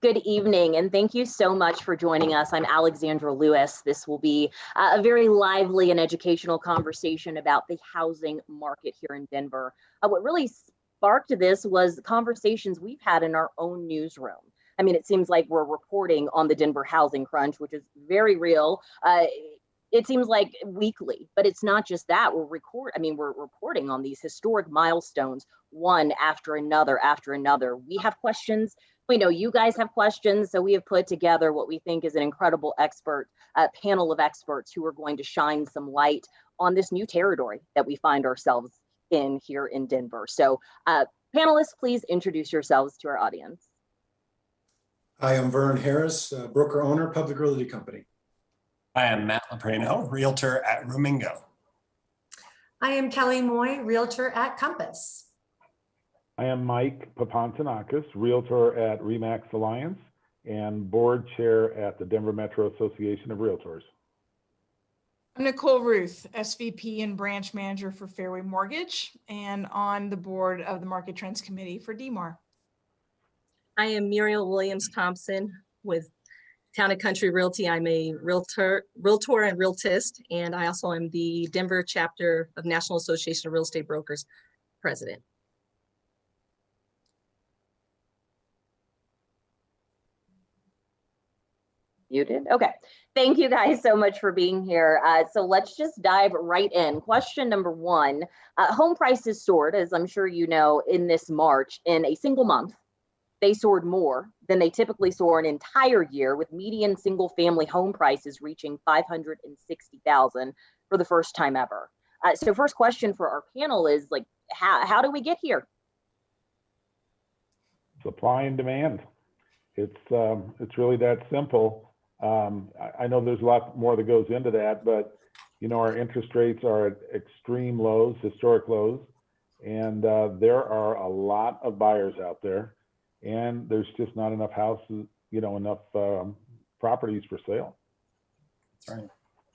Good evening, and thank you so much for joining us. I'm Alexandra Lewis. This will be a very lively and educational conversation about the housing market here in Denver. What really sparked this was conversations we've had in our own newsroom. I mean, it seems like we're reporting on the Denver housing crunch, which is very real. It seems like weekly, but it's not just that. We're reporting on these historic milestones, one after another after another. We have questions. We know you guys have questions, so we have put together what we think is an incredible panel of experts who are going to shine some light on this new territory that we find ourselves in here in Denver. So panelists, please introduce yourselves to our audience. Hi, I'm Vern Harris, broker owner, Public Realty Company. I am Matt Leprano, Realtor at Rumingo. I am Kelly Moy, Realtor at Compass. I am Mike Papantanakis, Realtor at Remax Alliance and Board Chair at the Denver Metro Association of Realtors. I'm Nicole Ruth, SVP and Branch Manager for Fairway Mortgage and on the board of the Market Trends Committee for DMAR. I am Muriel Williams-Thompson with Town and Country Realty. I'm a realtor and realtist, and I also am the Denver chapter of National Association of Real Estate Brokers president. Muted. Okay. Thank you guys so much for being here. So let's just dive right in. Question number one, home prices soared, as I'm sure you know, in this March. In a single month, they soared more than they typically soar an entire year, with median single family home prices reaching $560,000 for the first time ever. So first question for our panel is, like, how do we get here? Supply and demand. It's really that simple. I know there's a lot more that goes into that, but you know, our interest rates are at extreme lows, historic lows, and there are a lot of buyers out there, and there's just not enough houses, you know, enough properties for sale. That's right.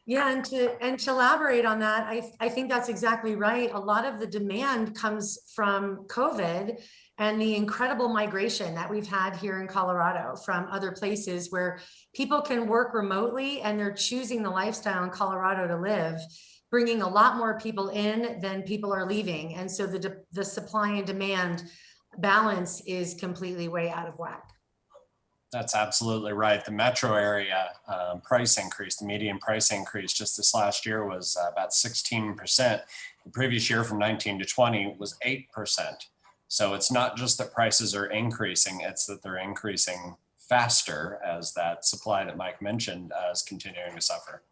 Yeah, and to elaborate on that, I think that's exactly right. A lot of the demand comes from COVID and the incredible migration that we've had here in Colorado from other places where people can work remotely and they're choosing the lifestyle in Colorado to live, bringing a lot more people in than people are leaving. And so the supply and demand balance is completely way out of whack. That's absolutely right. The metro area price increase, the median price increase just this last year was about 16%. The previous year from 19 to 20 was 8%. So it's not just that prices are increasing, it's that they're increasing faster as that supply that Mike mentioned is continuing to suffer.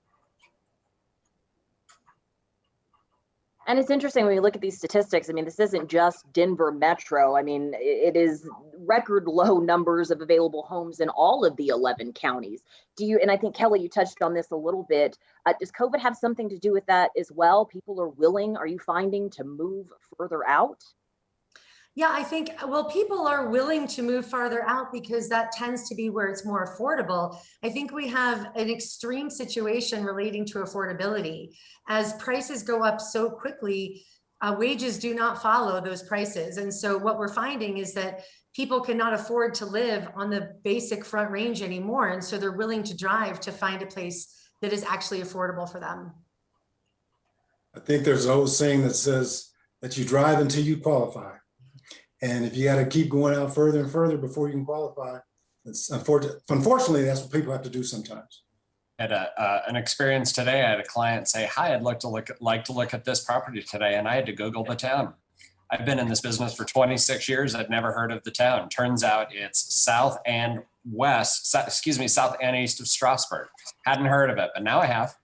And it's interesting when you look at these statistics. I mean, this isn't just Denver Metro. I mean, it is record low numbers of available homes in all of the 11 counties. And I think, Kelly, you touched on this a little bit. Does COVID have something to do with that as well? People are you finding to move further out? Yeah, I think, well, people are willing to move farther out because that tends to be where it's more affordable. I think we have an extreme situation relating to affordability. As prices go up so quickly, wages do not follow those prices. And so what we're finding is that people cannot afford to live on the basic Front Range anymore. And so they're willing to drive to find a place that is actually affordable for them. I think there's an old saying that says that you drive until you qualify. And if you got to keep going out further and further before you can qualify, unfortunately, that's what people have to do sometimes. I had an experience today. I had a client say, "Hi, I'd like to look at this property today," and I had to Google the town. I've been in this business for 26 years. I'd never heard of the town. Turns out it's south and east of Strasburg. Hadn't heard of it, but now I have.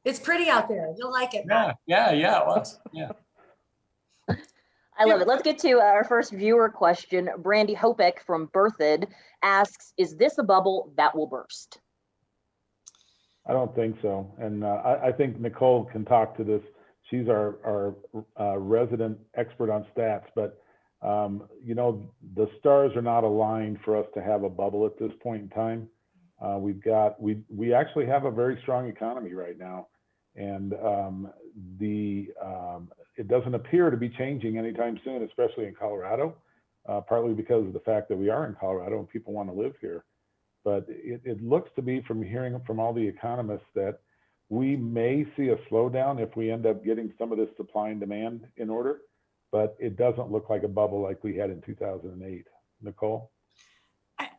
It's pretty out there. You'll like it. Yeah, it was. Yeah. I love it. Let's get to our first viewer question. Brandy Hopek from Berthoud asks, is this a bubble that will burst? I don't think so. And I think Nicole can talk to this. She's our resident expert on stats, but you know, the stars are not aligned for us to have a bubble at this point in time. We actually have a very strong economy right now. And it doesn't appear to be changing anytime soon, especially in Colorado. partly because of the fact that we are in Colorado and people want to live here. But it looks to be, from hearing from all the economists, that we may see a slowdown if we end up getting some of this supply and demand in order, but it doesn't look like a bubble like we had in 2008. Nicole?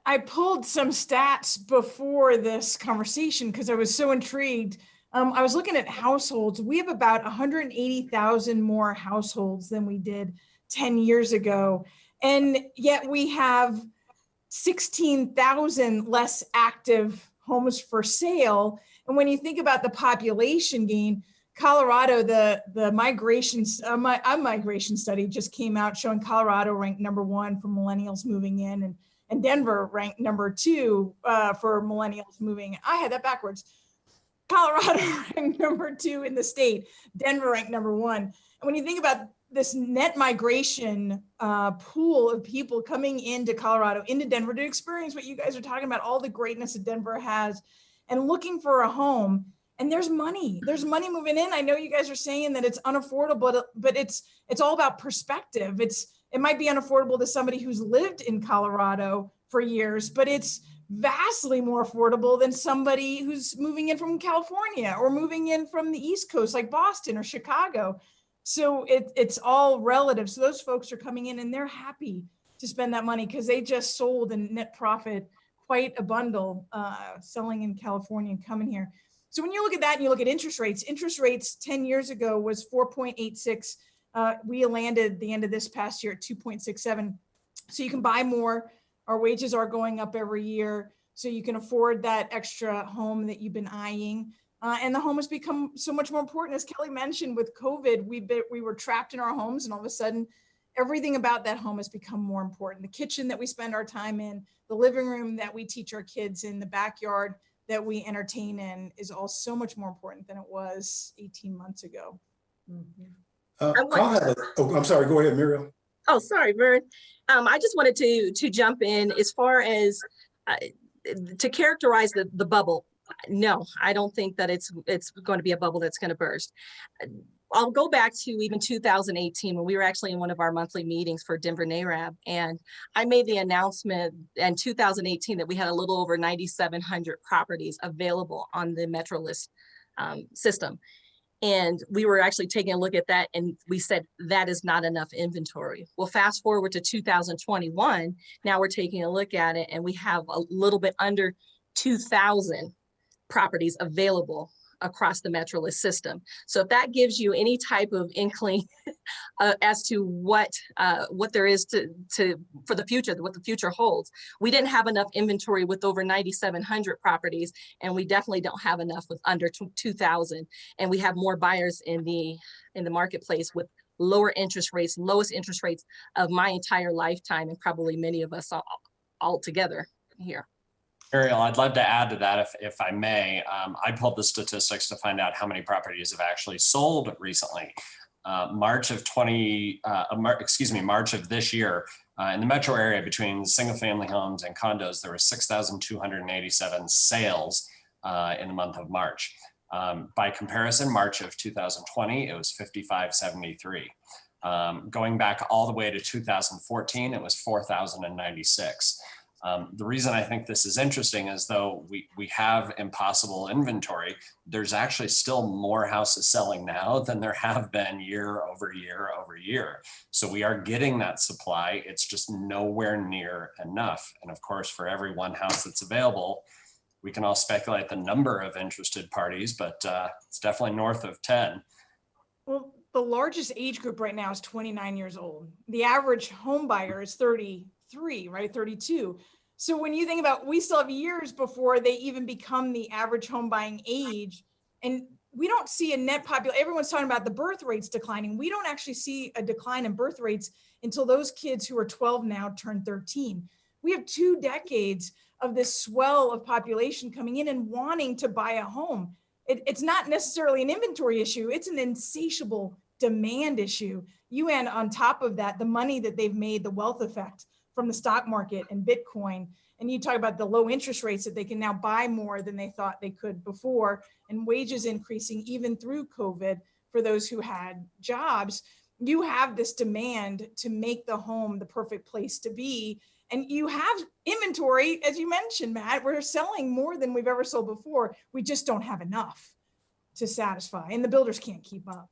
I pulled some stats before this conversation because I was so intrigued. I was looking at households. We have about 180,000 more households than we did 10 years ago. And yet we have 16,000 less active homes for sale. And when you think about the population gain, Colorado, the migration study just came out showing Colorado ranked #1 for millennials moving in, and Denver ranked #2 for millennials moving. I had that backwards. Colorado ranked #2 in the state. Denver ranked #1. And when you think about this net migration pool of people coming into Colorado, into Denver to experience what you guys are talking about, all the greatness that Denver has, and looking for a home, and there's money moving in. I know you guys are saying that it's unaffordable, but it's all about perspective. It might be unaffordable to somebody who's lived in Colorado for years, but it's vastly more affordable than somebody who's moving in from California or moving in from the East Coast, like Boston or Chicago. So it's all relative. So those folks are coming in and they're happy to spend that money because they just sold and net profit quite a bundle selling in California and coming here. So when you look at that and you look at interest rates 10 years ago was 4.86. We landed the end of this past year at 2.67. So you can buy more. Our wages are going up every year. So you can afford that extra home that you've been eyeing. And the home has become so much more important. As Kelly mentioned, with COVID, we were trapped in our homes, and all of a sudden, everything about that home has become more important. The kitchen that we spend our time in, the living room that we teach our kids in, the backyard that we entertain in is all so much more important than it was 18 months ago. I'm sorry, go ahead, Muriel. Oh, sorry, Vern. I just wanted to jump in as far as to characterize the bubble. No, I don't think that it's going to be a bubble that's going to burst. I'll go back to even 2018 when we were actually in one of our monthly meetings for Denver NARAB, and I made the announcement in 2018 that we had a little over 9,700 properties available on the MetroList system. And we were actually taking a look at that, and we said that is not enough inventory. Well, fast forward to 2021, now we're taking a look at it, and we have a little bit under 2,000 properties available across the MetroList system. So if that gives you any type of inkling as to what there is for the future, what the future holds, we didn't have enough inventory with over 9,700 properties, and we definitely don't have enough with under 2,000. And we have more buyers in the marketplace with lower interest rates, lowest interest rates of my entire lifetime, and probably many of us all together here. Ariel, I'd love to add to that if I may. I pulled the statistics to find out how many properties have actually sold recently. March of this year, in the metro area between single family homes and condos, there were 6,287 sales in the month of March. By comparison, March of 2020, it was 5,573. Going back all the way to 2014, it was 4,096. The reason I think this is interesting is though we have impossible inventory, there's actually still more houses selling now than there have been year over year over year. So we are getting that supply. It's just nowhere near enough. And of course, for every one house that's available, we can all speculate the number of interested parties, but it's definitely north of 10. Well, the largest age group right now is 29 years old. The average home buyer is 33, right? 32. So when you think about, we still have years before they even become the average home buying age, and we don't see a net population. Everyone's talking about the birth rates declining. We don't actually see a decline in birth rates until those kids who are 12 now turn 13. We have 2 decades of this swell of population coming in and wanting to buy a home. It's not necessarily an inventory issue. It's an insatiable demand issue. You add on top of that, the money that they've made, the wealth effect from the stock market and Bitcoin. And you talk about the low interest rates that they can now buy more than they thought they could before, and wages increasing even through COVID for those who had jobs. you have this demand to make the home the perfect place to be. And you have inventory, as you mentioned, Matt, we're selling more than we've ever sold before. We just don't have enough to satisfy, and the builders can't keep up.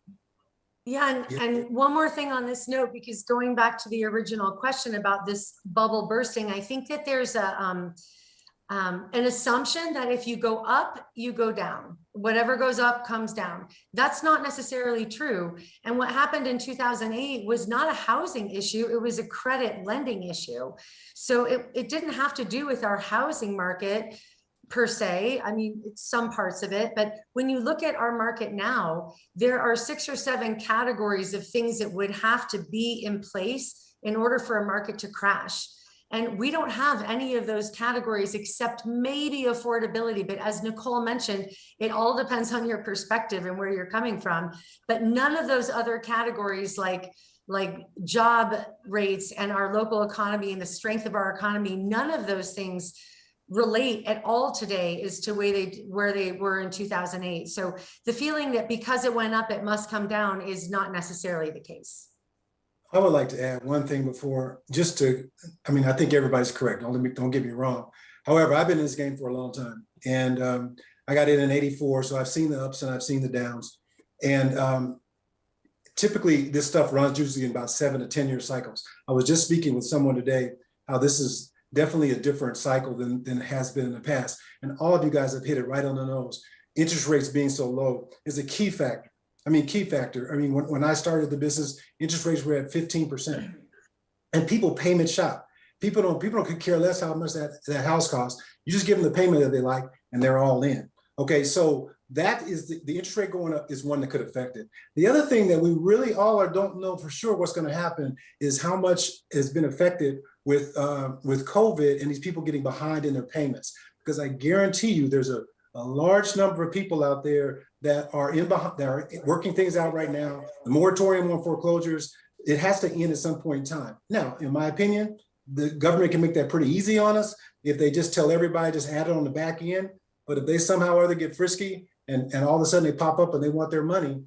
Yeah, and one more thing on this note, because going back to the original question about this bubble bursting, I think that there's an assumption that if you go up, you go down. Whatever goes up comes down. That's not necessarily true. And what happened in 2008 was not a housing issue, it was a credit lending issue. So it didn't have to do with our housing market per se. I mean, it's some parts of it, but when you look at our market now, there are 6 or 7 categories of things that would have to be in place in order for a market to crash. And we don't have any of those categories except maybe affordability. But as Nicole mentioned, it all depends on your perspective and where you're coming from. But none of those other categories like job rates and our local economy and the strength of our economy, none of those things relate at all today as to where they were in 2008. So the feeling that because it went up, it must come down is not necessarily the case. I would like to add one thing before, I mean, I think everybody's correct. Don't get me wrong. However, I've been in this game for a long time, and I got in '84, so I've seen the ups and I've seen the downs. And typically this stuff runs usually in about 7 to 10 year cycles. I was just speaking with someone today, how this is definitely a different cycle than it has been in the past. And all of you guys have hit it right on the nose. Interest rates being so low is a key factor. I mean, when I started the business, interest rates were at 15%, and people payment shop. People don't care less how much that house costs. You just give them the payment that they like, and they're all in. Okay, so that is the interest rate going up is one that could affect it. The other thing that we really all don't know for sure what's going to happen is how much has been affected with COVID and these people getting behind in their payments. Because I guarantee you, there's a large number of people out there that are working things out right now. The moratorium on foreclosures, it has to end at some point in time. Now, in my opinion, the government can make that pretty easy on us if they just tell everybody, just add it on the back end. But if they somehow or other get frisky and all of a sudden they pop up and they want their money,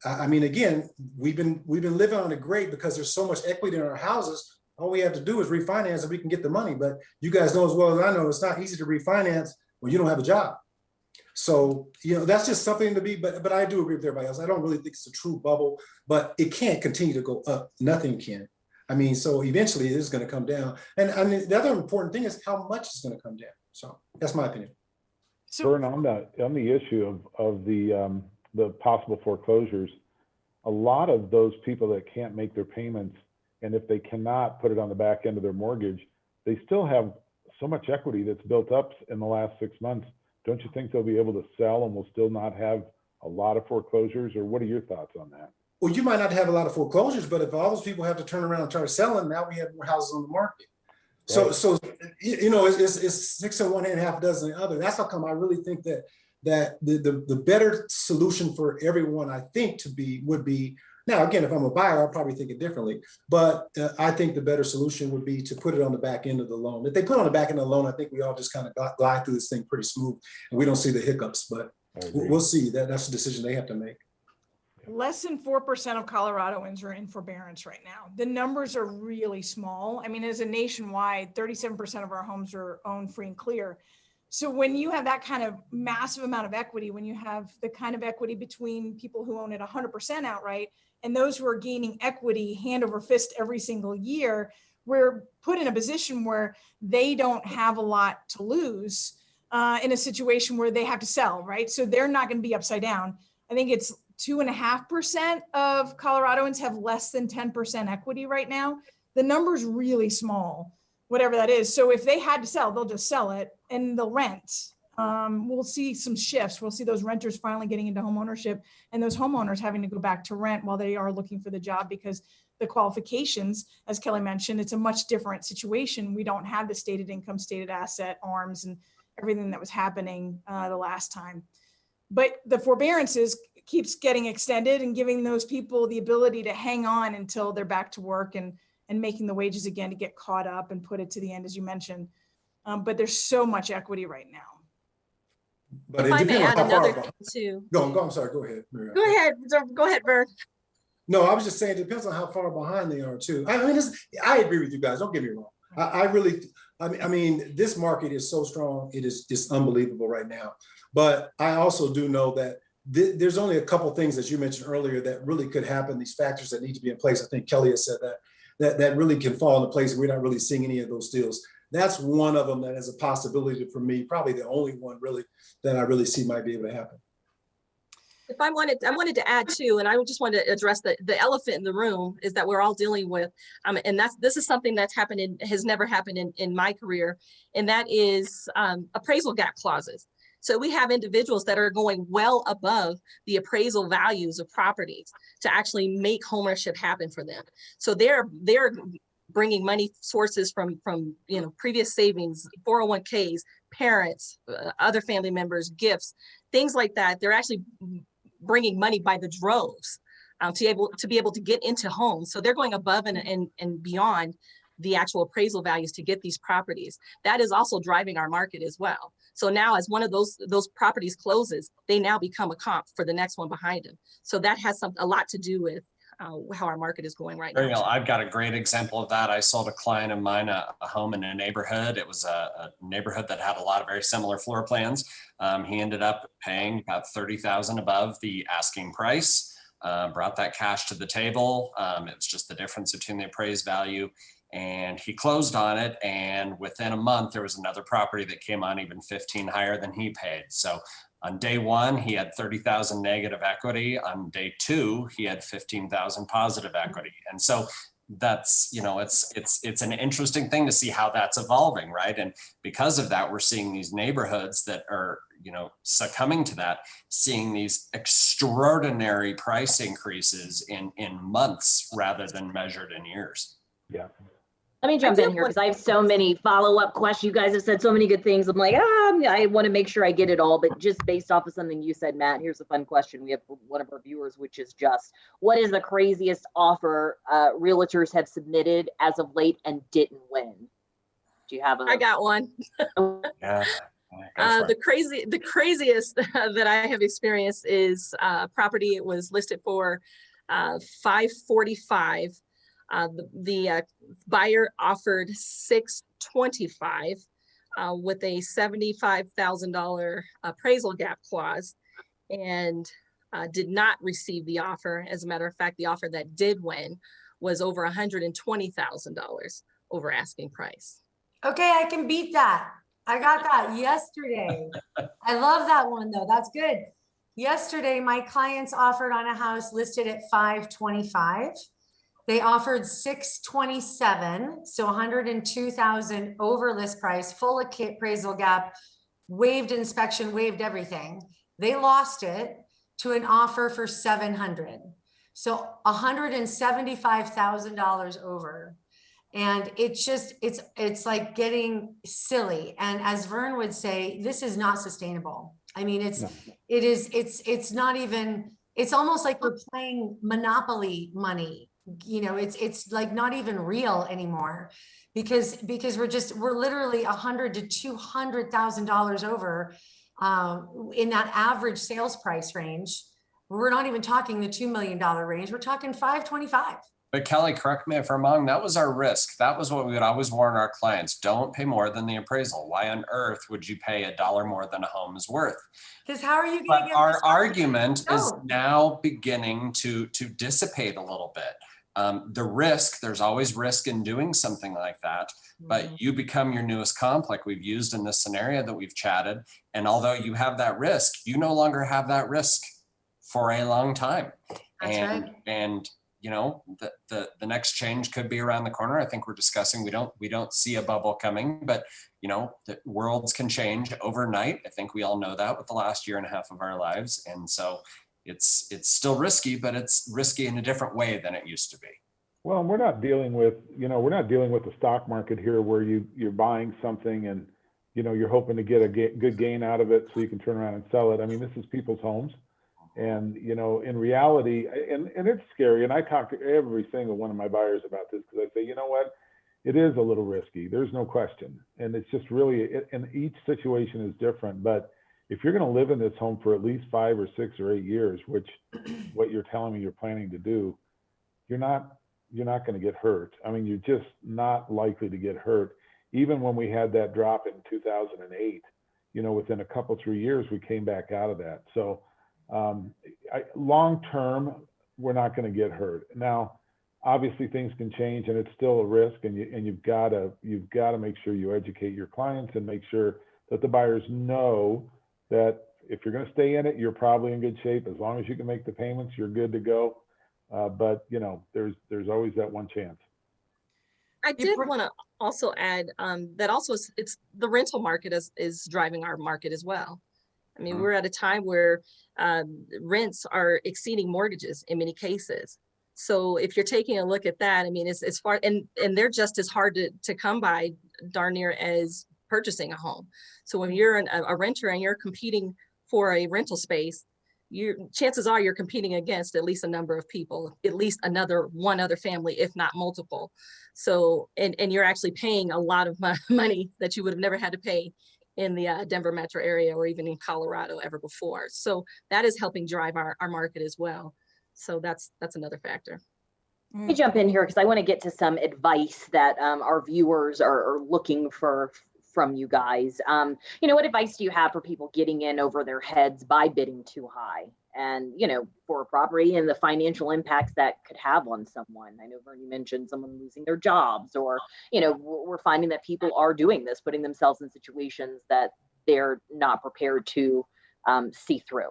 I mean, again, we've been living on it great because there's so much equity in our houses. All we have to do is refinance and we can get the money. But you guys know as well as I know, it's not easy to refinance when you don't have a job. So, that's just something to be, but I do agree with everybody else. I don't really think it's a true bubble, but it can't continue to go up. Nothing can. I mean, so eventually it is going to come down. And I mean, the other important thing is how much it's going to come down. So that's my opinion. So, Vern, on the issue of the possible foreclosures, a lot of those people that can't make their payments, and if they cannot put it on the back end of their mortgage, they still have so much equity that's built up in the last 6 months. Don't you think they'll be able to sell and will still not have a lot of foreclosures? Or what are your thoughts on that? Well, you might not have a lot of foreclosures, but if all those people have to turn around and try to sell them, now we have more houses on the market. Right. So it's 6 in one hand, half a dozen in the other. That's how come I really think that the better solution for everyone, I think, would be, now again, if I'm a buyer, I'll probably think it differently, but I think the better solution would be to put it on the back end of the loan. If they put it on the back end of the loan, I think we all just kind of glide through this thing pretty smooth and we don't see the hiccups, but we'll see. That's the decision they have to make. Less than 4% of Coloradoans are in forbearance right now. The numbers are really small. I mean, as a nationwide, 37% of our homes are owned free and clear. So when you have that kind of massive amount of equity, when you have the kind of equity between people who own it 100% outright and those who are gaining equity hand over fist every single year, we're put in a position where they don't have a lot to lose in a situation where they have to sell, right? So they're not going to be upside down. I think it's 2.5% of Coloradoans have less than 10% equity right now. The number's really small, whatever that is. So if they had to sell, they'll just sell it and they'll rent. We'll see some shifts. We'll see those renters finally getting into homeownership and those homeowners having to go back to rent while they are looking for the job because the qualifications, as Kelly mentioned, it's a much different situation. We don't have the stated income, stated asset, ARMs, and everything that was happening the last time. But the forbearances keeps getting extended and giving those people the ability to hang on until they're back to work and making the wages again to get caught up and put it to the end, as you mentioned. But there's so much equity right now. But if I may add another thing too. Go. I'm sorry. Go ahead, Maria. Go ahead, Vern. No, I was just saying, it depends on how far behind they are too. I mean, I agree with you guys. Don't get me wrong. I really, I mean, this market is so strong. It is just unbelievable right now. But I also do know that there's only a couple things that you mentioned earlier that really could happen. These factors that need to be in place. I think Kelly has said that really can fall into place. We're not really seeing any of those deals. That's one of them that is a possibility for me. Probably the only one really that I really see might be able to happen. If I wanted to add too, and I just wanted to address the elephant in the room is that we're all dealing with, and this is something that's happened has never happened in my career, and that is appraisal gap clauses. So we have individuals that are going well above the appraisal values of properties to actually make homeownership happen for them. So they're bringing money sources from previous savings, 401ks, parents, other family members, gifts, things like that. They're actually bringing money by the droves to be able to get into homes. So they're going above and beyond the actual appraisal values to get these properties. That is also driving our market as well. So now as one of those properties closes, they now become a comp for the next one behind them. So that has a lot to do with how our market is going right now. I've got a great example of that. I sold a client of mine a home in a neighborhood. It was a neighborhood that had a lot of very similar floor plans. He ended up paying about $30,000 above the asking price, brought that cash to the table. It's just the difference between the appraised value, and he closed on it. And within a month, there was another property that came on even 15 higher than he paid. So on day one, he had 30,000 negative equity. On day two, he had 15,000 positive equity. And so that's, it's an interesting thing to see how that's evolving, right? And because of that, we're seeing these neighborhoods that are, succumbing to that, seeing these extraordinary price increases in months rather than measured in years. Yeah. Let me jump in here because I have so many follow-up questions. You guys have said so many good things. I'm like, I want to make sure I get it all, but just based off of something you said, Matt, here's a fun question we have for one of our viewers, which is just, what is the craziest offer realtors have submitted as of late and didn't win? Do you have I got one. Yeah. The craziest that I have experienced is property. It was listed for $545. The buyer offered $625 with a $75,000 appraisal gap clause, and did not receive the offer. As a matter of fact, the offer that did win was over $120,000 over asking price. Okay, I can beat that. I got that yesterday. I love that one though. That's good. Yesterday, my clients offered on a house listed at $525. They offered $627, so $102,000 over list price, full appraisal gap, waived inspection, waived everything. They lost it to an offer for $700, so $175,000 over. And it's like getting silly. And as Vern would say, this is not sustainable. I mean, it's not even, it's almost like we're playing Monopoly money. It's like not even real anymore because we're literally $100,000 to $200,000 over in that average sales price range. We're not even talking the $2 million range. We're talking $525. But Kelly, correct me if I'm wrong, that was our risk. That was what we would always warn our clients. Don't pay more than the appraisal. Why on earth would you pay $1 more than a home is worth? Because how are you going to get our argument is now beginning to dissipate a little bit. The risk, there's always risk in doing something like that, but you become your newest comp, like we've used in this scenario that we've chatted. And although you have that risk, you no longer have that risk for a long time. That's right. And the next change could be around the corner. I think we're discussing, we don't see a bubble coming, but the worlds can change overnight. I think we all know that with the last year and a half of our lives. And so it's still risky, but it's risky in a different way than it used to be. Well, we're not dealing with, the stock market here where you're buying something and, you're hoping to get a good gain out of it so you can turn around and sell it. I mean, this is people's homes. And, in reality, and it's scary. And I talk to every single one of my buyers about this because I say, you know what, it is a little risky. There's no question. And it's just really, and each situation is different. But if you're going to live in this home for at least 5 or 6 or 8 years, which what you're telling me you're planning to do, you're not going to get hurt. I mean, you're just not likely to get hurt. Even when we had that drop in 2008, within a couple, 3 years, we came back out of that. So long term, we're not going to get hurt. Now, obviously things can change and it's still a risk, and you've got to make sure you educate your clients and make sure that the buyers know that if you're going to stay in it, you're probably in good shape. As long as you can make the payments, you're good to go. But there's always that one chance. I did want to also add that also it's the rental market is driving our market as well. I mean, we're at a time where rents are exceeding mortgages in many cases. So if you're taking a look at that, I mean, it's far, and they're just as hard to come by darn near as purchasing a home. So when you're a renter and you're competing for a rental space, chances are you're competing against at least a number of people, at least one other family, if not multiple. So, and you're actually paying a lot of money that you would have never had to pay in the Denver metro area or even in Colorado ever before. So that is helping drive our market as well. So that's another factor. Let me jump in here because I want to get to some advice that our viewers are looking for from you guys. What advice do you have for people getting in over their heads by bidding too high? And, for a property and the financial impacts that could have on someone. I know Vernie mentioned someone losing their jobs, or, we're finding that people are doing this, putting themselves in situations that they're not prepared to see through.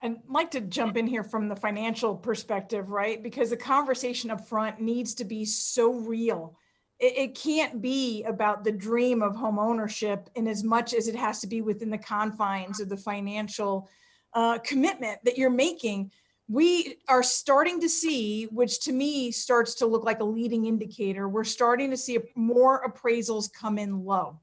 I'd like to jump in here from the financial perspective, right? Because the conversation up front needs to be so real. It can't be about the dream of home ownership in as much as it has to be within the confines of the financial commitment that you're making. We are starting to see, which to me starts to look like a leading indicator, we're starting to see more appraisals come in low.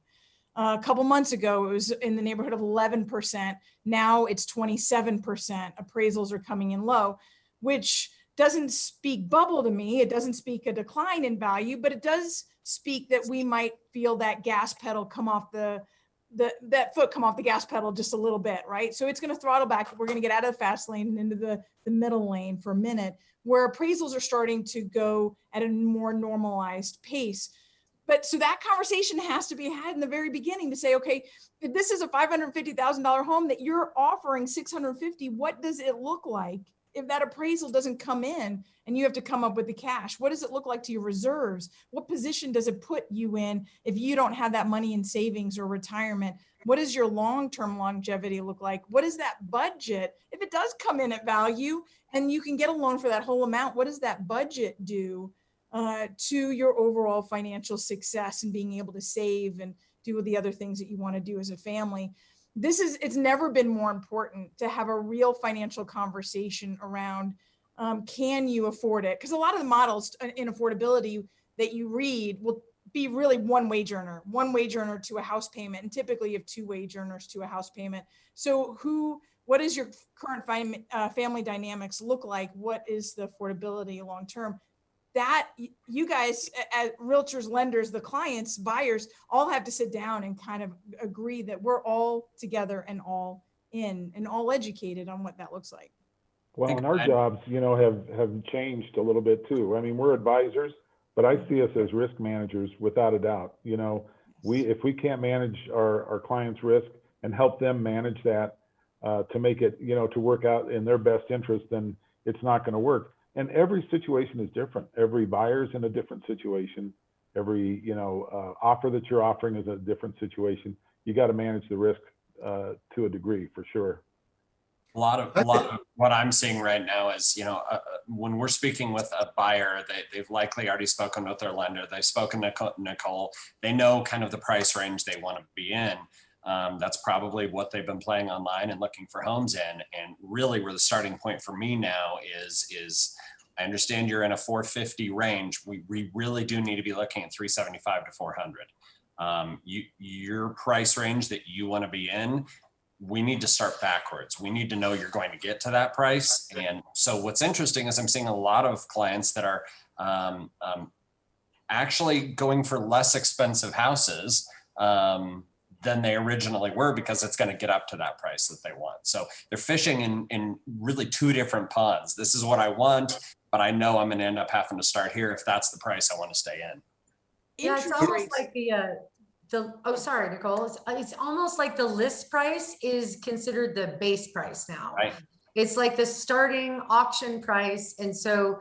A couple months ago, it was in the neighborhood of 11%. Now it's 27%. Appraisals are coming in low, which doesn't speak bubble to me. It doesn't speak a decline in value, but it does speak that we might feel that gas pedal come off that foot come off the gas pedal just a little bit, right? So it's going to throttle back. We're going to get out of the fast lane and into the middle lane for a minute, where appraisals are starting to go at a more normalized pace. But so that conversation has to be had in the very beginning to say, okay, if this is a $550,000 home that you're offering $650,000, what does it look like if that appraisal doesn't come in and you have to come up with the cash? What does it look like to your reserves? What position does it put you in if you don't have that money in savings or retirement? What does your long-term longevity look like? What is that budget? If it does come in at value and you can get a loan for that whole amount, what does that budget do to your overall financial success and being able to save and do the other things that you want to do as a family? It's never been more important to have a real financial conversation around, can you afford it? Because a lot of the models in affordability that you read will be really one wage earner to a house payment. And typically you have two wage earners to a house payment. So what does your current family dynamics look like? What is the affordability long-term? That you guys as realtors, lenders, the clients, buyers all have to sit down and kind of agree that we're all together and all in and all educated on what that looks like. Well, and our jobs, have changed a little bit too. I mean, we're advisors, but I see us as risk managers without a doubt. If we can't manage our clients' risk and help them manage that to make it, to work out in their best interest, then it's not going to work. And every situation is different. Every buyer's in a different situation. Every, offer that you're offering is a different situation. You got to manage the risk to a degree, for sure. A lot of what I'm seeing right now is, when we're speaking with a buyer, they've likely already spoken with their lender. They've spoken to Nicole. They know kind of the price range they want to be in. That's probably what they've been playing online and looking for homes in. And really where the starting point for me now is I understand you're in a 450 range. We really do need to be looking at 375 to 400. Your price range that you want to be in, we need to start backwards. We need to know you're going to get to that price. And so what's interesting is I'm seeing a lot of clients that are actually going for less expensive houses than they originally were, because it's going to get up to that price that they want. So they're fishing in really two different ponds. This is what I want. but I know I'm going to end up having to start here if that's the price I want to stay in. Yeah, it's Interest almost rates. like oh, sorry, Nicole. It's almost like the list price is considered the base price now. Right. It's like the starting auction price. And so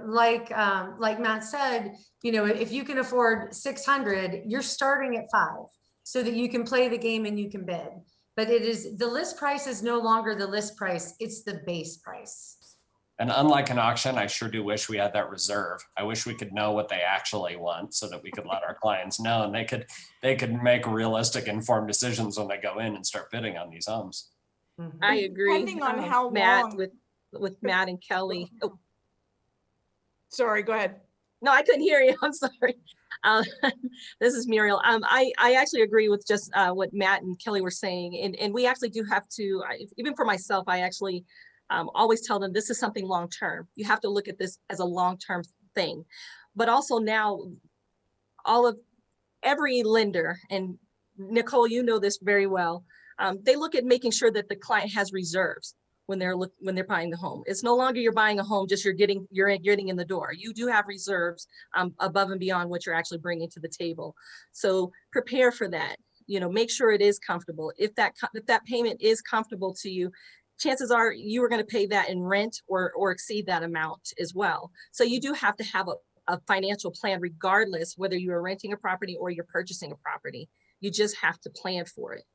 like Matt said, you know, if you can afford 600, you're starting at 5 so that you can play the game and you can bid. But the list price is no longer the list price. It's the base price. And unlike an auction, I sure do wish we had that reserve. I wish we could know what they actually want so that we could let our clients know, and they could make realistic, informed decisions when they go in and start bidding on these homes. I agree. Depending on how Matt, long. with Matt and Kelly. Oh, Sorry, go ahead. no, I couldn't hear you. I'm sorry. This is Muriel. I actually agree with just what Matt and Kelly were saying. And we actually do have to, even for myself, I actually always tell them this is something long-term. You have to look at this as a long-term thing. But also now, every lender, and Nicole, you know this very well, they look at making sure that the client has reserves when they're buying the home. It's no longer you're buying a home, just you're getting in the door. You do have reserves above and beyond what you're actually bringing to the table. So prepare for that. You know, make sure it is comfortable. If that payment is comfortable to you, chances are you are going to pay that in rent or exceed that amount as well. So you do have to have a financial plan, regardless whether you are renting a property or you're purchasing a property. You just have to plan for it.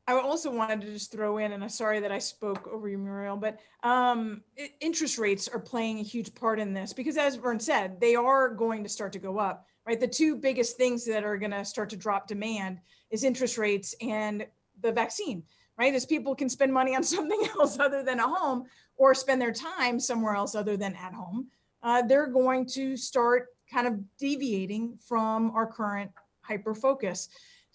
I also wanted to just throw in, and I'm sorry that I spoke over you, Muriel, but interest rates are playing a huge part in this because, as Vern said, they are going to start to go up, right? The two biggest things that are going to start to drop demand is interest rates and the vaccine, right? As people can spend money on something else other than a home or spend their time somewhere else other than at home, they're going to start kind of deviating from our current hyper focus.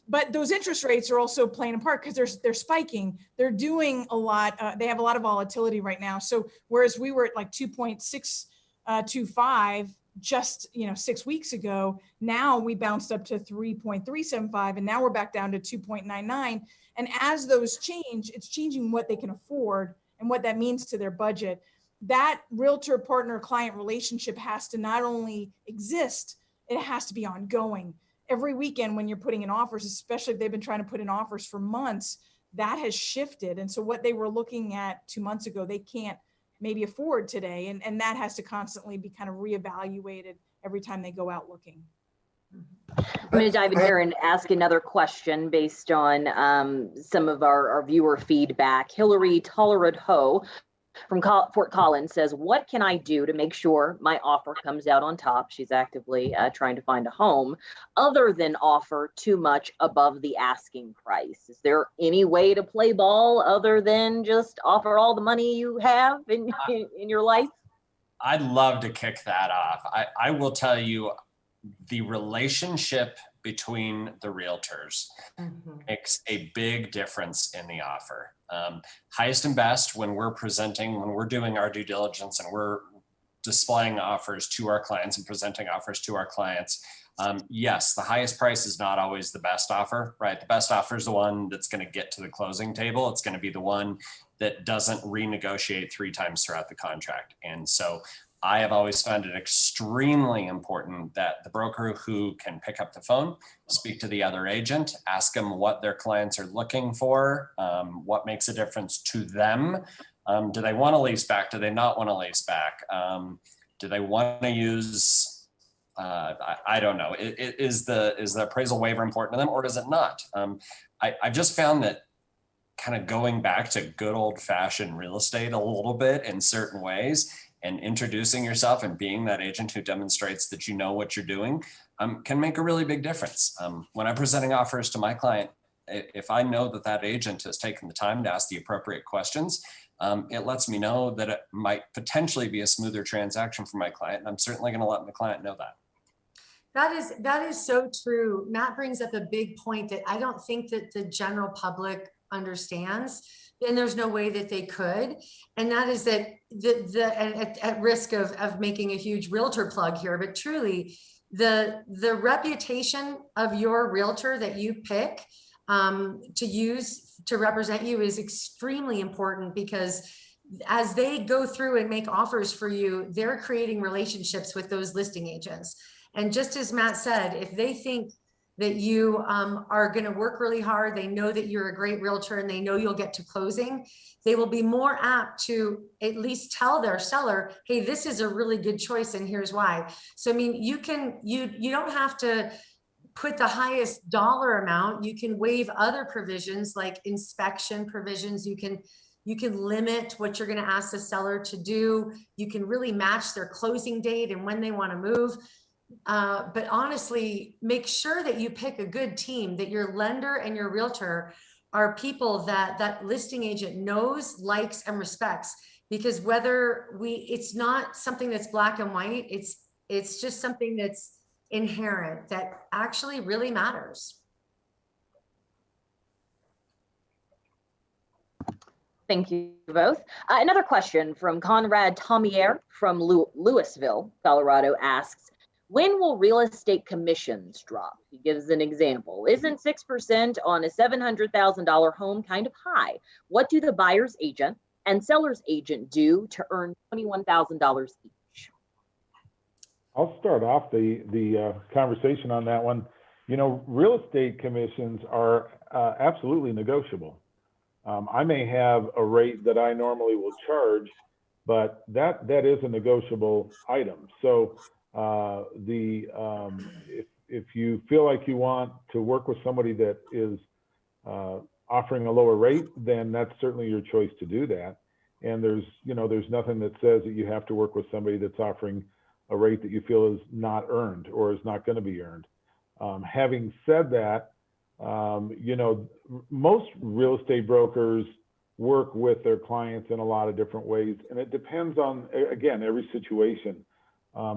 But those interest rates are also playing a part because they're spiking. They're doing a lot. They have a lot of volatility right now. So whereas we were at like 2.625 just 6 weeks ago, now we bounced up to 3.375, and now we're back down to 2.99. And as those change, it's changing what they can afford and what that means to their budget. That realtor partner client relationship has to not only exist, it has to be ongoing. Every weekend when you're putting in offers, especially if they've been trying to put in offers for months, that has shifted. And so what they were looking at 2 months ago, they can't maybe afford today. And that has to constantly be kind of reevaluated every time they go out looking. I'm going to dive in here and ask another question based on some of our viewer feedback. Hillary Tolerado from Fort Collins says, what can I do to make sure my offer comes out on top? She's actively trying to find a home other than offer too much above the asking price. Is there any way to play ball other than just offer all the money you have in your life? I'd love to kick that off. I will tell you, the relationship between the realtors makes a big difference in the offer. Highest and best, when we're doing our due diligence and we're displaying offers to our clients and presenting offers to our clients, yes, the highest price is not always the best offer, right? The best offer is the one that's going to get to the closing table. It's going to be the one that doesn't renegotiate 3 times throughout the contract. And so I have always found it extremely important that the broker who can pick up the phone, speak to the other agent, ask them what their clients are looking for, what makes a difference to them. Do they want to lease back? Do they not want to lease back? Do they want to use, I don't know. Is the appraisal waiver important to them or is it not? I've just found that kind of going back to good old fashioned real estate a little bit in certain ways and introducing yourself and being that agent who demonstrates that you know what you're doing can make a really big difference. When I'm presenting offers to my client, if I know that that agent has taken the time to ask the appropriate questions, it lets me know that it might potentially be a smoother transaction for my client. And I'm certainly going to let the client know that. That is so true. Matt brings up a big point that I don't think that the general public understands, and there's no way that they could. And that is that at risk of making a huge realtor plug here, but truly the reputation of your realtor that you pick to use to represent you is extremely important, because as they go through and make offers for you, they're creating relationships with those listing agents. And just as Matt said, if they think that you are going to work really hard, they know that you're a great realtor and they know you'll get to closing, they will be more apt to at least tell their seller, hey, this is a really good choice and here's why. So, I mean, you don't have to put the highest dollar amount. You can waive other provisions like inspection provisions. You can limit what you're going to ask the seller to do. You can really match their closing date and when they want to move. But honestly, make sure that you pick a good team, that your lender and your realtor are people that that listing agent knows, likes, and respects. Because it's not something that's black and white. It's just something that's inherent that actually really matters. Thank you both. Another question from Conrad Tomier from Louisville, Colorado asks, when will real estate commissions drop? He gives an example. Isn't 6% on a $700,000 home kind of high? What do the buyer's agent and seller's agent do to earn $21,000 each? I'll start off the conversation on that one. You know, real estate commissions are absolutely negotiable. I may have a rate that I normally will charge, but that is a negotiable item. So if you feel like you want to work with somebody that is offering a lower rate, then that's certainly your choice to do that. And there's nothing that says that you have to work with somebody that's offering a rate that you feel is not earned or is not going to be earned. Having said that, most real estate brokers work with their clients in a lot of different ways, and it depends on, again, every situation.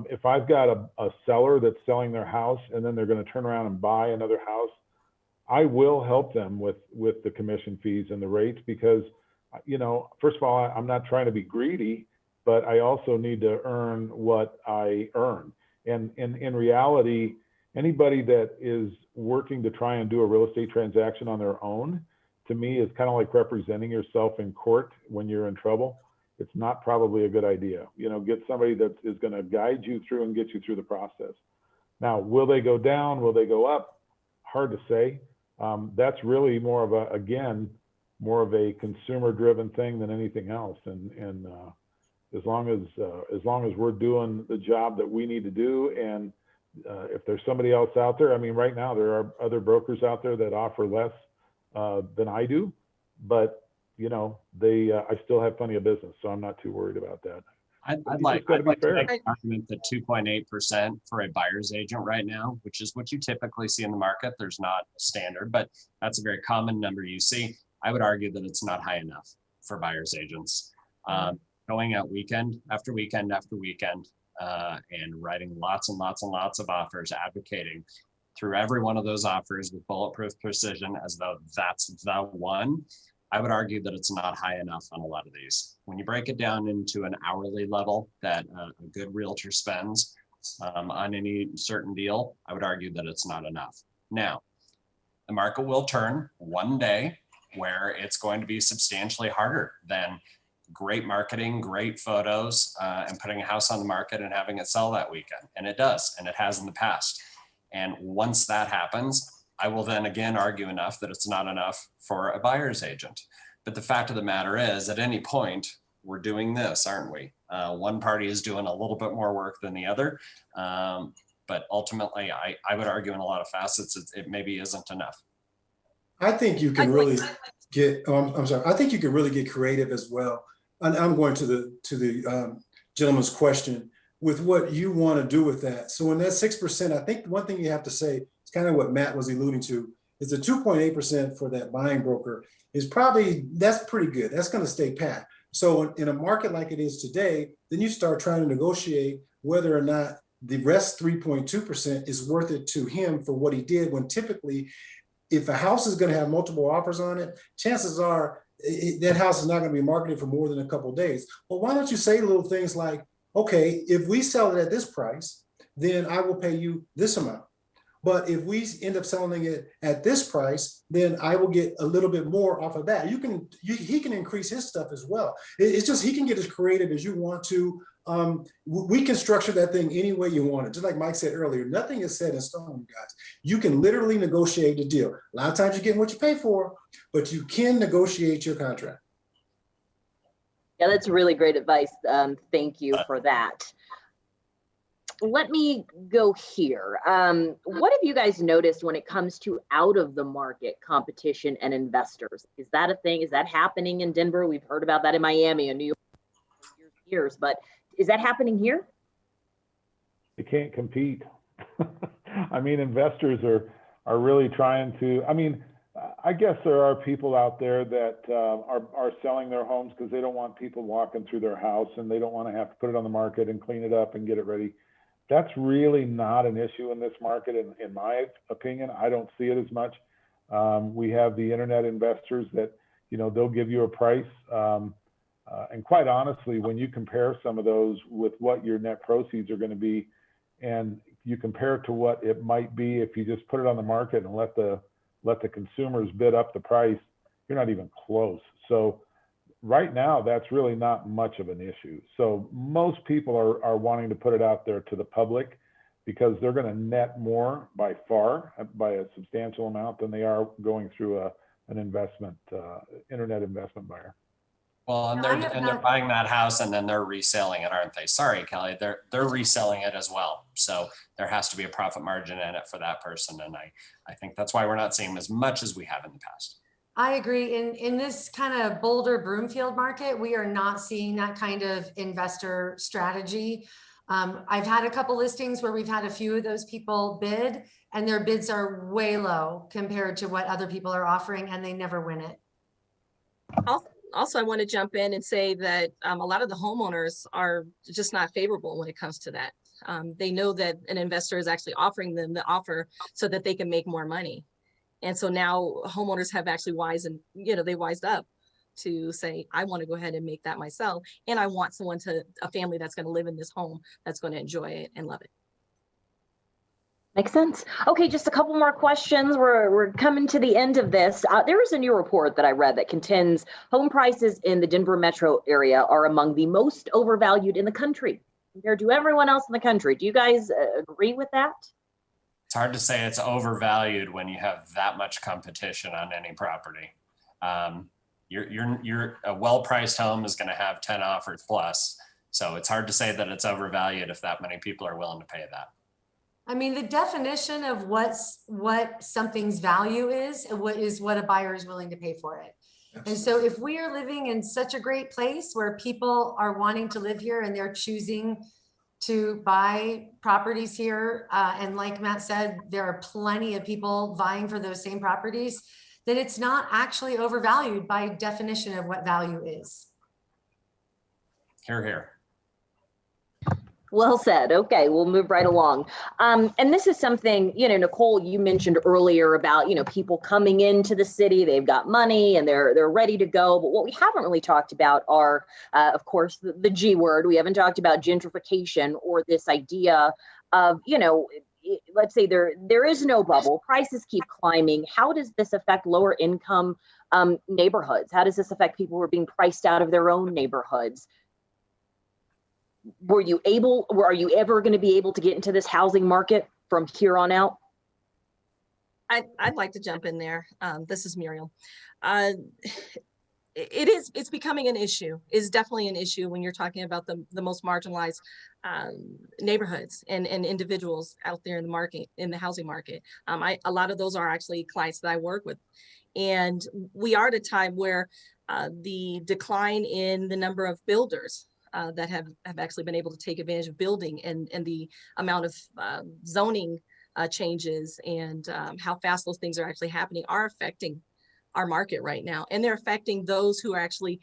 If I've got a seller that's selling their house and then they're going to turn around and buy another house, I will help them with the commission fees and the rates because, first of all, I'm not trying to be greedy, but I also need to earn what I earn. And in reality, anybody that is working to try and do a real estate transaction on their own, to me, is kind of like representing yourself in court when you're in trouble. It's not probably a good idea. Get somebody that is going to guide you through and get you through the process. Now, will they go down? Will they go up? Hard to say. That's really more of a consumer-driven thing than anything else. And as long as we're doing the job that we need to do, and if there's somebody else out there, I mean, right now there are other brokers out there that offer less than I do, but I still have plenty of business, so I'm not too worried about that. I'd like to make an argument that 2.8% for a buyer's agent right now, which is what you typically see in the market. There's not a standard, but that's a very common number you see. I would argue that it's not high enough for buyer's agents. Going out weekend after weekend after weekend and writing lots and lots and lots of offers, advocating through every one of those offers with bulletproof precision as though that's the one. I would argue that it's not high enough on a lot of these. When you break it down into an hourly level that a good realtor spends on any certain deal, I would argue that it's not enough. Now, the market will turn one day where it's going to be substantially harder than great marketing, great photos, and putting a house on the market and having it sell that weekend. And it does, and it has in the past. And once that happens, I will then again argue enough that it's not enough for a buyer's agent. But the fact of the matter is, at any point, we're doing this, aren't we? One party is doing a little bit more work than the other. But ultimately, I would argue in a lot of facets, it maybe isn't enough. I think you can really get, I think you can really get creative as well. And I'm going to the gentleman's question with what you want to do with that. So in that 6%, I think one thing you have to say, it's kind of what Matt was alluding to, is the 2.8% for that buying broker is that's pretty good. That's going to stay pat. So in a market like it is today, then you start trying to negotiate whether or not the rest 3.2% is worth it to him for what he did, when typically, if a house is going to have multiple offers on it, chances are that house is not going to be marketed for more than a couple of days. Well, why don't you say little things like, okay, if we sell it at this price, then I will pay you this amount. But if we end up selling it at this price, then I will get a little bit more off of that. He can increase his stuff as well. It's just, he can get as creative as you want to. We can structure that thing any way you want it. Just like Mike said earlier, nothing is set in stone, guys. You can literally negotiate the deal. A lot of times you're getting what you pay for, but you can negotiate your contract. Yeah, that's really great advice. Thank you for that. Let me go here. What have you guys noticed when it comes to out of the market competition and investors? Is that a thing? Is that happening in Denver? We've heard about that in Miami and New York for years, but is that happening here? You can't compete. I mean, investors are really trying to, I mean, I guess there are people out there that are selling their homes because they don't want people walking through their house and they don't want to have to put it on the market and clean it up and get it ready. That's really not an issue in this market, in my opinion. I don't see it as much. We have the internet investors that, you know, they'll give you a price. And quite honestly, when you compare some of those with what your net proceeds are going to be, and you compare it to what it might be if you just put it on the market and let the consumers bid up the price, you're not even close. So right now, that's really not much of an issue. So most people are wanting to put it out there to the public because they're going to net more by far, by a substantial amount, than they are going through an investment, internet investment buyer. Well, and they're buying that house and then they're reselling it, aren't they? Sorry, Kelly, they're reselling it as well. So there has to be a profit margin in it for that person. And I think that's why we're not seeing as much as we have in the past. I agree. In this kind of Boulder Broomfield market, we are not seeing that kind of investor strategy. I've had a couple listings where we've had a few of those people bid, and their bids are way low compared to what other people are offering, and they never win it. Also, I want to jump in and say that a lot of the homeowners are just not favorable when it comes to that. They know that an investor is actually offering them the offer so that they can make more money. And so now homeowners have actually they wised up to say, I want to go ahead and make that myself. And I want a family that's going to live in this home, that's going to enjoy it and love it. Makes sense. Okay, just a couple more questions. We're coming to the end of this. There is a new report that I read that contends home prices in the Denver metro area are among the most overvalued in the country compared to everyone else in the country. Do you guys agree with that? It's hard to say it's overvalued when you have that much competition on any property. You're a well-priced home is going to have 10 offers plus. So it's hard to say that it's overvalued if that many people are willing to pay that. I mean, the definition of what something's value is what a buyer is willing to pay for it. Absolutely. And so if we are living in such a great place where people are wanting to live here and they're choosing to buy properties here, and like Matt said, there are plenty of people vying for those same properties, then it's not actually overvalued by definition of what value is. Hear, hear. Well said. Okay, we'll move right along. And this is something, Nicole, you mentioned earlier about, people coming into the city, they've got money and they're ready to go. But what we haven't really talked about are, of course, the G word. We haven't talked about gentrification or this idea of, let's say there is no bubble, prices keep climbing. How does this affect lower income neighborhoods? How does this affect people who are being priced out of their own neighborhoods? Are you ever going to be able to get into this housing market from here on out? I'd like to jump in there. This is Muriel. It's becoming an issue. It's definitely an issue when you're talking about the most marginalized neighborhoods and individuals out there in the market, in the housing market. A lot of those are actually clients that I work with. And we are at a time where the decline in the number of builders that have actually been able to take advantage of building and the amount of zoning changes and how fast those things are actually happening are affecting our market right now. And they're affecting those who are actually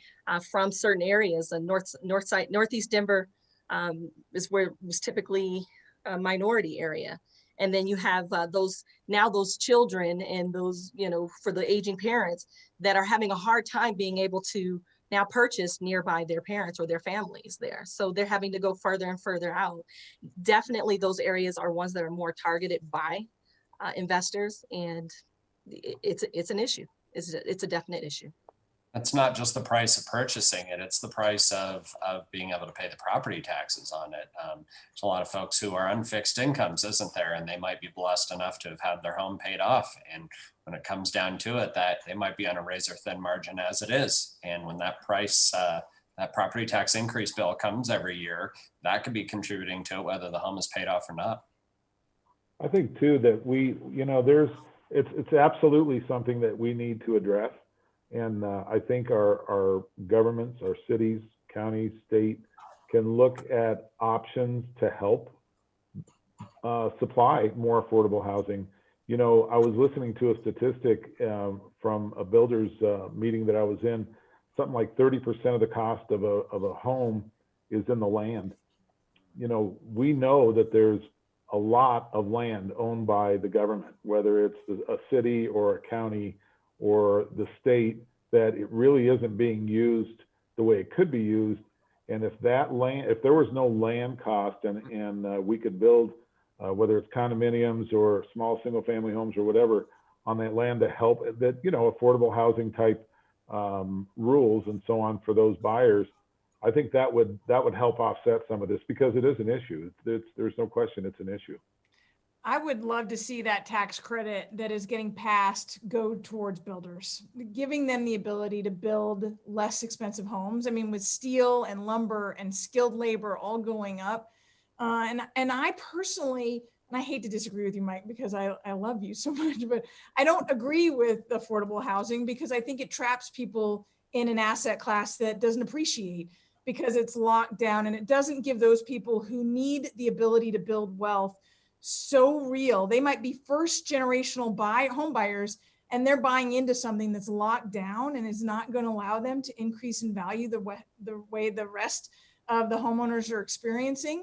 from certain areas. And Northeast Denver is where it was typically a minority area. And then you have those children and those, for the aging parents that are having a hard time being able to now purchase nearby their parents or their families there. So they're having to go further and further out. Definitely those areas are ones that are more targeted by investors, and it's an issue. It's a definite issue. It's not just the price of purchasing it, it's the price of being able to pay the property taxes on it. There's a lot of folks who are on fixed incomes, isn't there? And they might be blessed enough to have had their home paid off. And when it comes down to it, that they might be on a razor thin margin as it is. And when that price, that property tax increase bill comes every year, that could be contributing to it, whether the home is paid off or not. I think too that it's absolutely something that we need to address. And I think our governments, our cities, counties, state can look at options to help supply more affordable housing. You know, I was listening to a statistic from a builder's meeting that I was in. Something like 30% of the cost of a home is in the land. You know, we know that there's a lot of land owned by the government, whether it's a city or a county or the state, that it really isn't being used the way it could be used. And if that land, if there was no land cost and we could build, whether it's condominiums or small single family homes or whatever on that land to help that, you know, affordable housing type rules and so on for those buyers, I think that would help offset some of this, because it is an issue. There's no question it's an issue. I would love to see that tax credit that is getting passed go towards builders, giving them the ability to build less expensive homes. I mean, with steel and lumber and skilled labor all going up. And I personally, and I hate to disagree with you, Mike, because I love you so much, but I don't agree with affordable housing, because I think it traps people in an asset class that doesn't appreciate, because it's locked down, and it doesn't give those people who need the ability to build wealth so real. They might be first generational home buyers, and they're buying into something that's locked down and is not going to allow them to increase in value the way the rest of the homeowners are experiencing.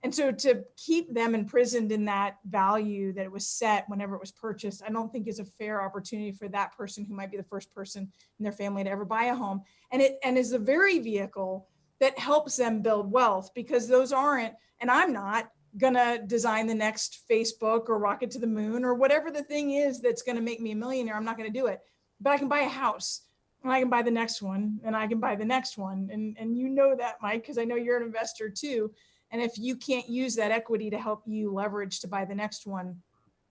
And so to keep them imprisoned in that value that it was set whenever it was purchased, I don't think is a fair opportunity for that person who might be the first person in their family to ever buy a home. And is the very vehicle that helps them build wealth, because those aren't, and I'm not gonna design the next Facebook or rocket to the moon or whatever the thing is that's gonna make me a millionaire. I'm not gonna do it, but I can buy a house, and I can buy the next one, and I can buy the next one. And you know that, Mike, because I know you're an investor too. And if you can't use that equity to help you leverage to buy the next one,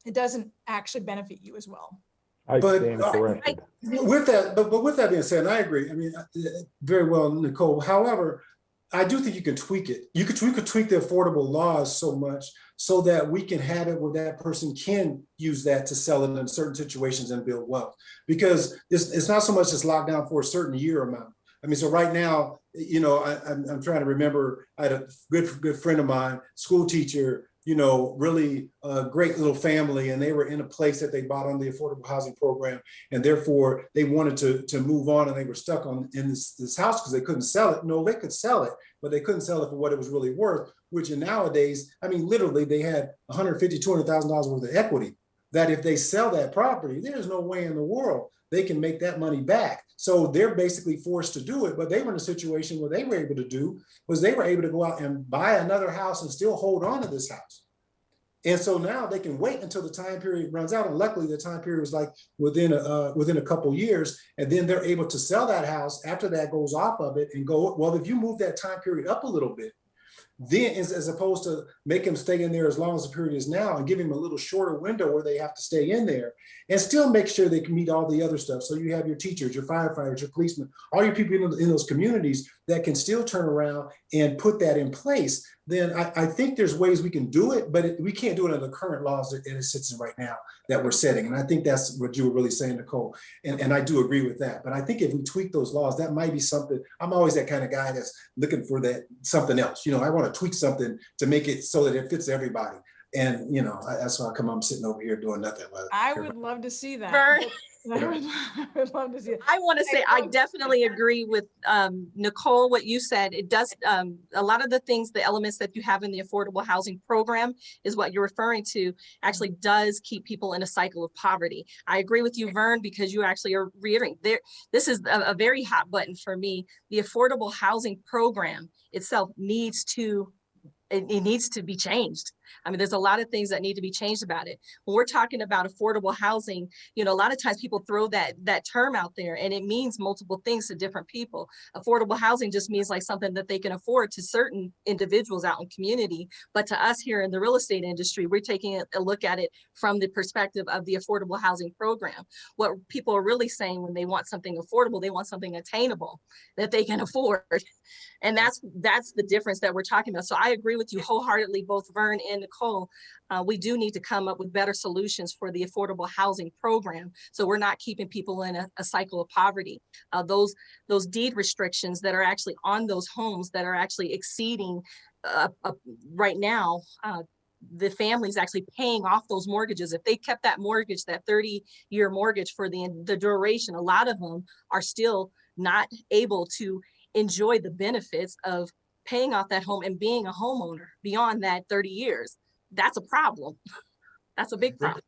it doesn't actually benefit you as well. I stand corrected. With that, but with that being said, and I agree. I mean, very well, Nicole. However, I do think you can tweak it. We could tweak the affordable laws so much so that we can have it where that person can use that to sell it in certain situations and build wealth. Because it's not so much it's locked down for a certain year amount. I mean, so right now, you know, I'm trying to remember, I had a good friend of mine, school teacher, you know, really a great little family, and they were in a place that they bought on the affordable housing program, and therefore they wanted to move on, and they were stuck in this house because they couldn't sell it. No, they could sell it, but they couldn't sell it for what it was really worth, which in nowadays, I mean, literally they had $150,000, $200,000 worth of equity, that if they sell that property, there's no way in the world they can make that money back. So they're basically forced to do it, but they were in a situation where they were able to do was they were able to go out and buy another house and still hold on to this house. And so now they can wait until the time period runs out. And luckily the time period was like within a couple years. And then they're able to sell that house after that goes off of it and go, well, if you move that time period up a little bit, then as opposed to make them stay in there as long as the period is now and give them a little shorter window where they have to stay in there and still make sure they can meet all the other stuff. So you have your teachers, your firefighters, your policemen, all your people in those communities that can still turn around and put that in place. Then I think there's ways we can do it, but we can't do it under the current laws that it sits in right now that we're setting. And I think that's what you were really saying, Nicole. And I do agree with that. But I think if we tweak those laws, that might be something. I'm always that kind of guy that's looking for that something else. You know, I want to tweak something to make it so that it fits everybody. And, you know, that's why I'm sitting over here doing nothing. I would love to see that. Vern. I would love to see it. I want to say I definitely agree with Nicole, what you said. It does a lot of the things, the elements that you have in the affordable housing program is what you're referring to, actually does keep people in a cycle of poverty. I agree with you, Vern, because you actually are reiterating there. This is a very hot button for me. The affordable housing program itself needs to be changed. I mean, there's a lot of things that need to be changed about it. When we're talking about affordable housing, you know, a lot of times people throw that term out there, and it means multiple things to different people. Affordable housing just means like something that they can afford to certain individuals out in community. But to us here in the real estate industry, we're taking a look at it from the perspective of the affordable housing program. What people are really saying when they want something affordable, they want something attainable that they can afford. And that's the difference that we're talking about. So I agree with you wholeheartedly, both Vern and Nicole. We do need to come up with better solutions for the affordable housing program, so we're not keeping people in a cycle of poverty. Those deed restrictions that are actually on those homes that are actually exceeding right now, the family's actually paying off those mortgages. If they kept that mortgage, that 30-year mortgage for the duration, a lot of them are still not able to enjoy the benefits of paying off that home and being a homeowner beyond that 30 years. That's a problem. That's a big problem.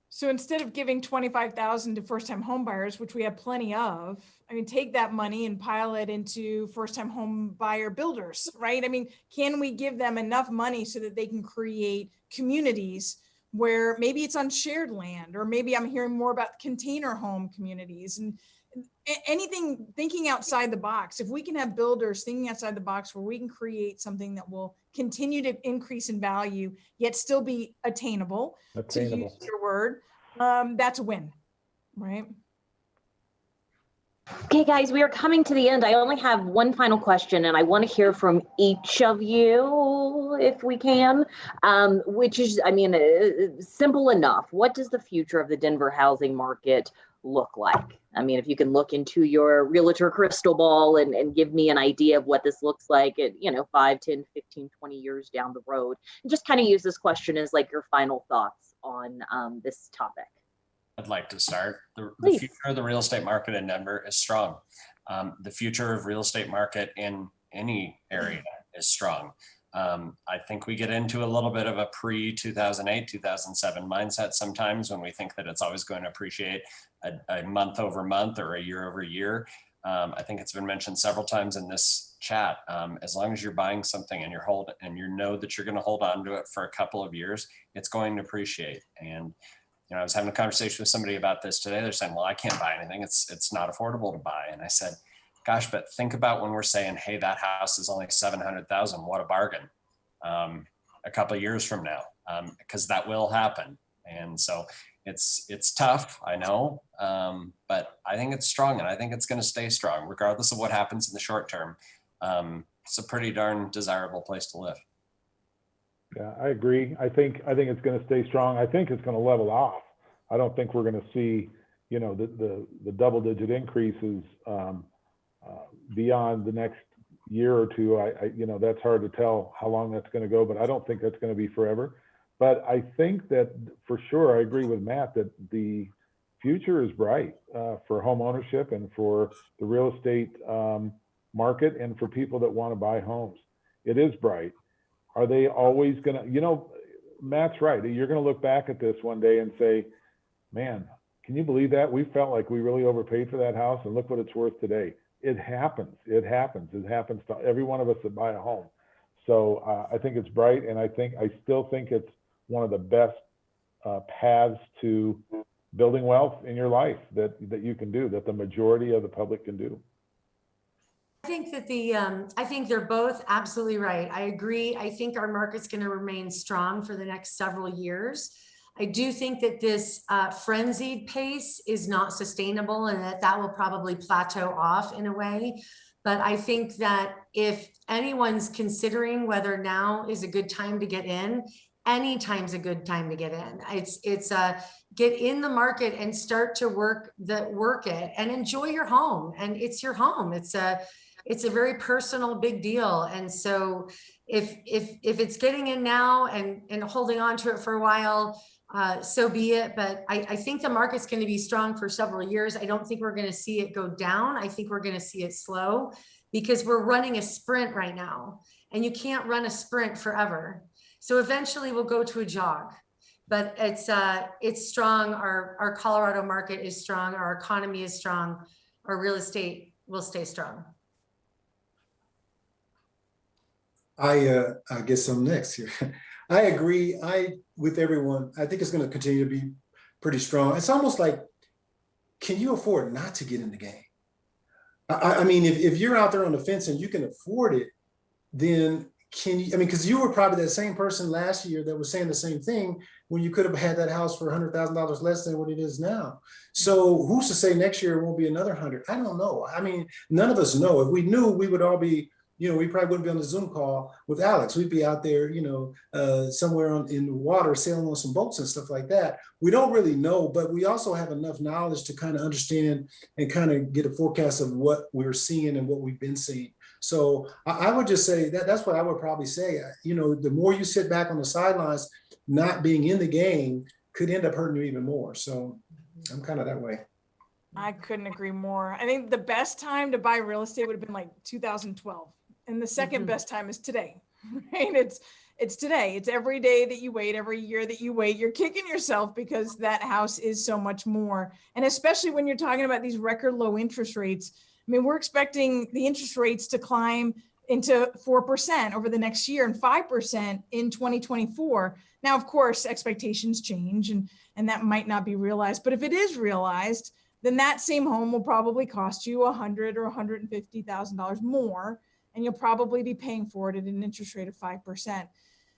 So instead of giving $25,000 to first-time home buyers, which we have plenty of, I mean, take that money and pile it into first-time home buyer builders, right? I mean, can we give them enough money so that they can create communities where maybe it's on shared land, or maybe I'm hearing more about container home communities, and anything, thinking outside the box. If we can have builders thinking outside the box where we can create something that will continue to increase in value, yet still be attainable. To use your word, that's a win, right? Okay, guys, we are coming to the end. I only have one final question, and I want to hear from each of you, if we can, which is, I mean, simple enough. What does the future of the Denver housing market look like? I mean, if you can look into your realtor crystal ball and give me an idea of what this looks like at, 5, 10, 15, 20 years down the road, and just kind of use this question as like your final thoughts on this topic. I'd like to start. The Please. future of the real estate market in Denver is strong. The future of real estate market in any area is strong. I think we get into a little bit of a pre-2008, 2007 mindset sometimes when we think that it's always going to appreciate a month over month or a year over year. I think it's been mentioned several times in this chat. As long as you're buying something and you know that you're going to hold on to it for a couple of years, it's going to appreciate. And I was having a conversation with somebody about this today. They're saying, well, I can't buy anything. It's not affordable to buy. And I said, gosh, but think about when we're saying, hey, that house is only $700,000. What a bargain. A couple of years from now, because that will happen. And so it's tough, I know, but I think it's strong, and I think it's going to stay strong regardless of what happens in the short term. It's a pretty darn desirable place to live. Yeah, I agree. I think it's going to stay strong. I think it's going to level off. I don't think we're going to see, the double-digit increases beyond the next year or two. That's hard to tell how long that's going to go, but I don't think that's going to be forever. But I think that for sure, I agree with Matt that the future is bright for home ownership and for the real estate market and for people that want to buy homes. It is bright. Are they always going to, Matt's right. You're going to look back at this one day and say, man, can you believe that? We felt like we really overpaid for that house, and look what it's worth today. It happens. It happens to every one of us that buy a home. So I think it's bright, and I still think it's one of the best paths to building wealth in your life that you can do, that the majority of the public can do. I think that I think they're both absolutely right. I agree. I think our market's going to remain strong for the next several years. I do think that this frenzied pace is not sustainable, and that will probably plateau off in a way. But I think that if anyone's considering whether now is a good time to get in, any time's a good time to get in. It's get in the market and start to work it and enjoy your home. And it's your home. It's a very personal, big deal. And so if it's getting in now and holding on to it for a while, so be it. But I think the market's going to be strong for several years. I don't think we're going to see it go down. I think we're going to see it slow, because we're running a sprint right now, and you can't run a sprint forever. So eventually we'll go to a jog, but it's strong. Our Colorado market is strong. Our economy is strong. Our real estate will stay strong. I guess I'm next here. I agree. With everyone, I think it's going to continue to be pretty strong. It's almost like, can you afford not to get in the game? I mean, if you're out there on the fence and you can afford it, then can you, I mean, because you were probably that same person last year that was saying the same thing when you could have had that house for $100,000 less than what it is now. So who's to say next year it won't be another 100? I don't know. I mean, none of us know. If we knew, we would all be, we probably wouldn't be on the Zoom call with Alex. We'd be out there, somewhere in the water, sailing on some boats and stuff like that. We don't really know, but we also have enough knowledge to kind of understand and kind of get a forecast of what we're seeing and what we've been seeing. So I would just say that's what I would probably say. The more you sit back on the sidelines, not being in the game could end up hurting you even more. So I'm kind of that way. I couldn't agree more. I think the best time to buy real estate would have been like 2012. And the second best time is today, right? It's today. It's every day that you wait, every year that you wait, you're kicking yourself because that house is so much more. And especially when you're talking about these record low interest rates. I mean, we're expecting the interest rates to climb into 4% over the next year and 5% in 2024. Now, of course, expectations change and that might not be realized. But if it is realized, then that same home will probably cost you $100,000 or $150,000 more. And you'll probably be paying for it at an interest rate of 5%.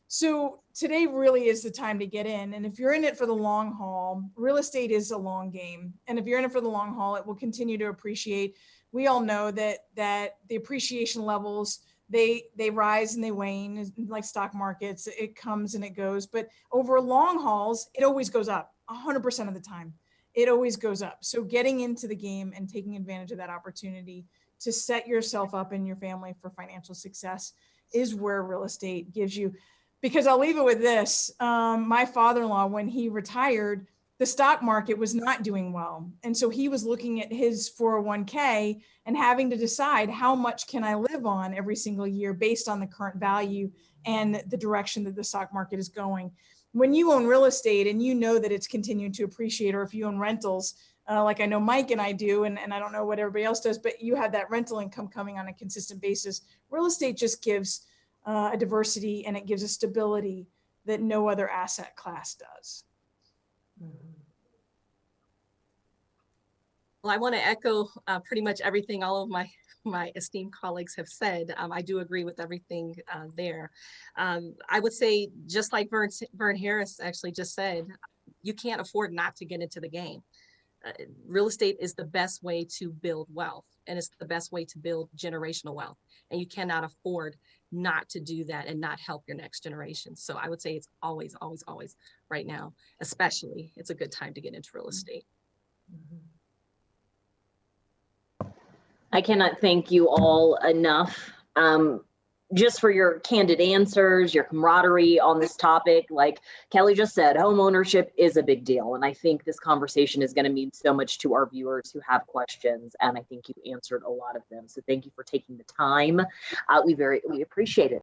So today really is the time to get in. And if you're in it for the long haul, real estate is a long game. And if you're in it for the long haul, it will continue to appreciate. We all know that the appreciation levels, they rise and they wane, like stock markets. It comes and it goes. But over long hauls, it always goes up 100% of the time. It always goes up. So getting into the game and taking advantage of that opportunity to set yourself up and your family for financial success is where real estate gives you. Because I'll leave it with this. My father-in-law, when he retired, the stock market was not doing well. And so he was looking at his 401k and having to decide how much can I live on every single year based on the current value and the direction that the stock market is going. When you own real estate and you know that it's continuing to appreciate, or if you own rentals, like I know Mike and I do, and I don't know what everybody else does, but you have that rental income coming on a consistent basis. Real estate just gives a diversity and it gives a stability that no other asset class does. Well, I want to echo pretty much everything all of my esteemed colleagues have said. I do agree with everything there. I would say, just like Vern Harris actually just said, you can't afford not to get into the game. Real estate is the best way to build wealth, and it's the best way to build generational wealth. And you cannot afford not to do that and not help your next generation. So I would say it's always, always, always right now, especially, it's a good time to get into real estate. I cannot thank you all enough. Just for your candid answers, your camaraderie on this topic. Like Kelly just said, home ownership is a big deal. And I think this conversation is going to mean so much to our viewers who have questions. And I think you answered a lot of them. So thank you for taking the time. We appreciate it.